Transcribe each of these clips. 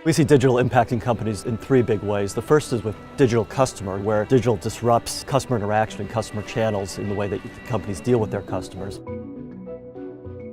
We see digital impacting companies in three big ways. The first is with digital customer, where digital disrupts customer interaction and customer channels in the way that companies deal with their customers.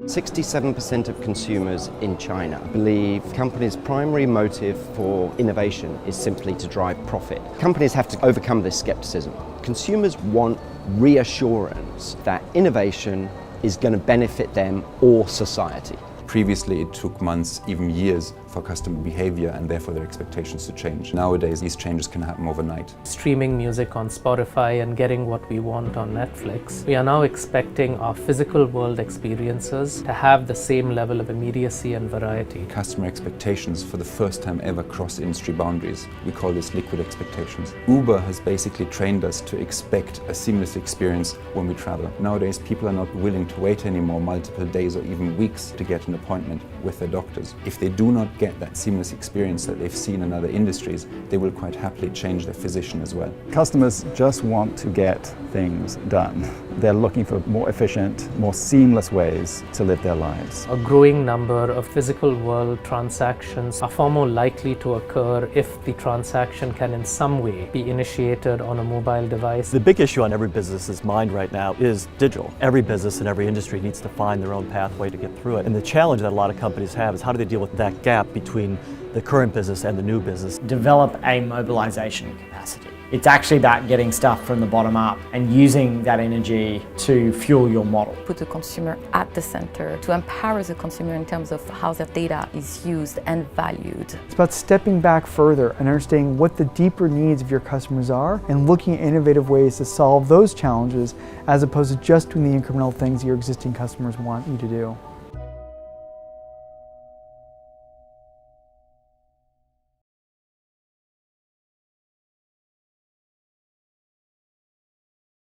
67% of consumers in China believe companies' primary motive for innovation is simply to drive profit. Companies have to overcome this skepticism. Consumers want reassurance that innovation is going to benefit them or society. Previously, it took months, even years, for customer behavior and therefore their expectations to change. Nowadays, these changes can happen overnight. Streaming music on Spotify and getting what we want on Netflix, we are now expecting our physical world experiences to have the same level of immediacy and variety. Customer expectations for the first time ever cross industry boundaries. We call this liquid expectations. Uber has basically trained us to expect a seamless experience when we travel. Nowadays, people are not willing to wait anymore multiple days or even weeks to get an appointment with their doctors. If they do not get that seamless experience that they've seen in other industries, they will quite happily change their physician as well. Customers just want to get things done. They're looking for more efficient, more seamless ways to live their lives. A growing number of physical world transactions are far more likely to occur if the transaction can in some way be initiated on a mobile device. The big issue on every business's mind right now is digital. Every business in every industry needs to find their own pathway to get through it. And the challenge that a lot of companies have is how do they deal with that gap between the current business and the new business. Develop a mobilization capacity. It's actually about getting stuff from the bottom up and using that energy to fuel your model. Put the consumer at the center, to empower the consumer in terms of how their data is used and valued. It's about stepping back further and understanding what the deeper needs of your customers are and looking at innovative ways to solve those challenges as opposed to just doing the incremental things your existing customers want you to do.